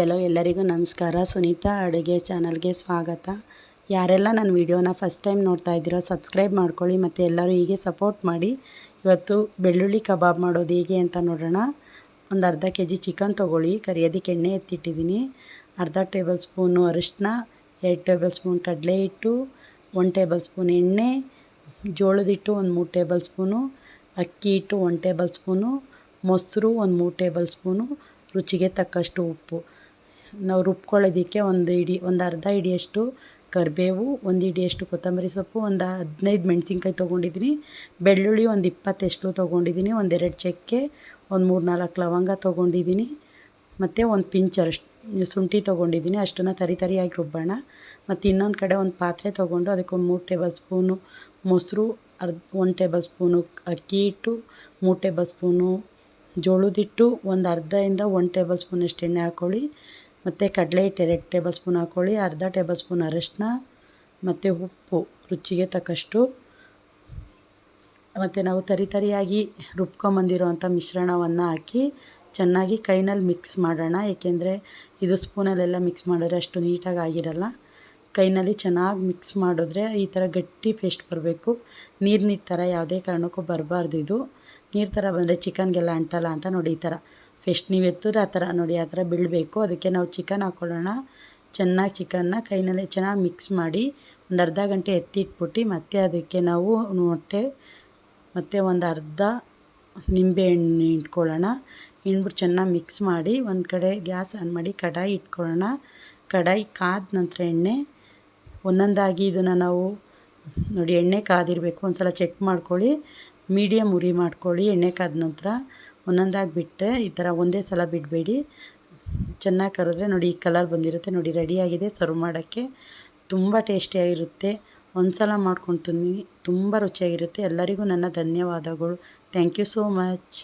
ಎಲ್ಲೋ ಎಲ್ಲರಿಗೂ ನಮಸ್ಕಾರ. ಸುನೀತಾ ಅಡುಗೆ ಚಾನಲ್ಗೆ ಸ್ವಾಗತ. ಯಾರೆಲ್ಲ ನನ್ನ ವಿಡಿಯೋನ ಫಸ್ಟ್ ಟೈಮ್ ನೋಡ್ತಾ ಇದ್ದೀರೋ ಸಬ್ಸ್ಕ್ರೈಬ್ ಮಾಡ್ಕೊಳ್ಳಿ ಮತ್ತು ಎಲ್ಲರೂ ಹೀಗೆ ಸಪೋರ್ಟ್ ಮಾಡಿ. ಇವತ್ತು ಬೆಳ್ಳುಳ್ಳಿ ಕಬಾಬ್ ಮಾಡೋದು ಹೇಗೆ ಅಂತ ನೋಡೋಣ. ಒಂದು ಅರ್ಧ ಕೆಜಿ ಚಿಕನ್ ತೊಗೊಳ್ಳಿ. ಕರಿಯೋದಕ್ಕೆ ಎಣ್ಣೆ ಎತ್ತಿಟ್ಟಿದ್ದೀನಿ. ಅರ್ಧ ಟೇಬಲ್ ಸ್ಪೂನು ಅರಿಶಿನ, 2 ಟೇಬಲ್ ಸ್ಪೂನ್ ಕಡಲೆ ಹಿಟ್ಟು, 1 ಟೇಬಲ್ ಸ್ಪೂನ್ ಎಣ್ಣೆ, ಜೋಳದ ಹಿಟ್ಟು ಒಂದು 3 ಟೇಬಲ್ ಸ್ಪೂನು, ಅಕ್ಕಿ ಹಿಟ್ಟು 1 ಟೇಬಲ್ ಸ್ಪೂನು, ಮೊಸರು ಒಂದು 3 ಟೇಬಲ್ ಸ್ಪೂನು, ರುಚಿಗೆ ತಕ್ಕಷ್ಟು ಉಪ್ಪು. ನಾವು ರುಬ್ಕೊಳ್ಳೋದಕ್ಕೆ ಒಂದು ಅರ್ಧ ಹಿಡಿಯಷ್ಟು ಕರಿಬೇವು, 1 ಹಿಡಿಯಷ್ಟು ಕೊತ್ತಂಬರಿ ಸೊಪ್ಪು, ಒಂದು 15 ಮೆಣಸಿನ್ಕಾಯಿ ತೊಗೊಂಡಿದ್ದೀನಿ. ಬೆಳ್ಳುಳ್ಳಿ ಒಂದು 20 ಎಸ್ಲು ತೊಗೊಂಡಿದ್ದೀನಿ. 1-2 ಚಕ್ಕೆ, ಒಂದು 3-4 ಲವಂಗ ತೊಗೊಂಡಿದ್ದೀನಿ. ಮತ್ತು ಒಂದು ಪಿಂಚರಷ್ಟು ಶುಂಠಿ ತೊಗೊಂಡಿದ್ದೀನಿ. ಅಷ್ಟನ್ನು ತರಿಯಾಗಿ ರುಬ್ಬೋಣ. ಮತ್ತು ಇನ್ನೊಂದು ಕಡೆ ಒಂದು ಪಾತ್ರೆ ತೊಗೊಂಡು ಅದಕ್ಕೆ ಒಂದು 3 ಟೇಬಲ್ ಸ್ಪೂನು ಮೊಸರು, 1 ಟೇಬಲ್ ಸ್ಪೂನು ಅಕ್ಕಿ ಹಿಟ್ಟು, 3 ಟೇಬಲ್ ಸ್ಪೂನು ಜೋಳದ ಹಿಟ್ಟು, ಒಂದು ಅರ್ಧದಿಂದ 1 ಟೇಬಲ್ ಸ್ಪೂನಷ್ಟು ಎಣ್ಣೆ ಹಾಕ್ಕೊಳ್ಳಿ. ಮತ್ತು ಕಡಲೆ ಹಿಟ್ಟು 2 ಟೇಬಲ್ ಸ್ಪೂನ್ ಹಾಕ್ಕೊಳ್ಳಿ. ಅರ್ಧ ಟೇಬಲ್ ಸ್ಪೂನ್ ಅರಿಶಿನ ಮತ್ತು ಉಪ್ಪು ರುಚಿಗೆ ತಕ್ಕಷ್ಟು. ಮತ್ತು ನಾವು ತರಿಯಾಗಿ ರುಬ್ಕೊಂಬಂದಿರೋವಂಥ ಮಿಶ್ರಣವನ್ನು ಹಾಕಿ ಚೆನ್ನಾಗಿ ಕೈನಲ್ಲಿ ಮಿಕ್ಸ್ ಮಾಡೋಣ. ಏಕೆಂದರೆ ಇದು ಸ್ಪೂನಲ್ಲೆಲ್ಲ ಮಿಕ್ಸ್ ಮಾಡಿದ್ರೆ ಅಷ್ಟು ನೀಟಾಗಿ ಆಗಿರಲ್ಲ. ಕೈನಲ್ಲಿ ಚೆನ್ನಾಗಿ ಮಿಕ್ಸ್ ಮಾಡಿದ್ರೆ ಈ ಥರ ಗಟ್ಟಿ ಪೇಸ್ಟ್ ಬರಬೇಕು. ನೀರು ಥರ ಯಾವುದೇ ಕಾರಣಕ್ಕೂ ಬರಬಾರ್ದು. ಇದು ನೀರು ಥರ ಬಂದರೆ ಚಿಕನ್ಗೆಲ್ಲ ಅಂಟಲ್ಲ ಅಂತ ನೋಡಿ. ಈ ಥರ ಪೇಸ್ಟ್ ನೀವು ಎತ್ತಿದ್ರೆ ಆ ಥರ ನೋಡಿ, ಆ ಥರ ಬೀಳಬೇಕು. ಅದಕ್ಕೆ ನಾವು ಚಿಕನ್ ಹಾಕ್ಕೊಳ್ಳೋಣ. ಚೆನ್ನಾಗಿ ಚಿಕನ್ನ ಕೈನಲ್ಲೇ ಚೆನ್ನಾಗಿ ಮಿಕ್ಸ್ ಮಾಡಿ ಒಂದು ಅರ್ಧ ಗಂಟೆ ಎತ್ತಿಟ್ಬಿಟ್ಟು ಮತ್ತೆ ಅದಕ್ಕೆ ನಾವು ಮೊಟ್ಟೆ ಮತ್ತು ಒಂದು ಅರ್ಧ ನಿಂಬೆಹಣ್ಣು ಇಟ್ಕೊಳ್ಳೋಣ. ಹಿಂಡ್ಬಿಟ್ಟು ಚೆನ್ನಾಗಿ ಮಿಕ್ಸ್ ಮಾಡಿ ಒಂದು ಕಡೆ ಗ್ಯಾಸ್ ಆನ್ ಮಾಡಿ ಕಡಾಯಿ ಇಟ್ಕೊಳ್ಳೋಣ. ಕಡಾಯಿ ಕಾದ ನಂತರ ಎಣ್ಣೆ ಒಂದೊಂದಾಗಿ ಇದನ್ನು ನಾವು ನೋಡಿ ಎಣ್ಣೆ ಕಾದಿರಬೇಕು. ಒಂದು ಸಲ ಚೆಕ್ ಮಾಡ್ಕೊಳ್ಳಿ. ಮೀಡಿಯಮ್ ಉರಿ ಮಾಡ್ಕೊಳ್ಳಿ. ಎಣ್ಣೆ ಕಾದ ನಂತರ ಒಂದೊಂದಾಗಿ ಬಿಟ್ಟರೆ ಈ ಥರ ಒಂದೇ ಸಲ ಬಿಡಬೇಡಿ. ಚೆನ್ನಾಗಿ ಕರೆದ್ರೆ ನೋಡಿ ಈ ಕಲರ್ ಬಂದಿರುತ್ತೆ. ನೋಡಿ ರೆಡಿಯಾಗಿದೆ ಸರ್ವ್ ಮಾಡೋಕ್ಕೆ. ತುಂಬ ಟೇಸ್ಟಿಯಾಗಿರುತ್ತೆ. ಒಂದು ಸಲ ಮಾಡ್ಕೊಂಡು ತಿನ್ನಿ, ತುಂಬ ರುಚಿಯಾಗಿರುತ್ತೆ. ಎಲ್ಲರಿಗೂ ನನ್ನ ಧನ್ಯವಾದಗಳು. Thank you so much.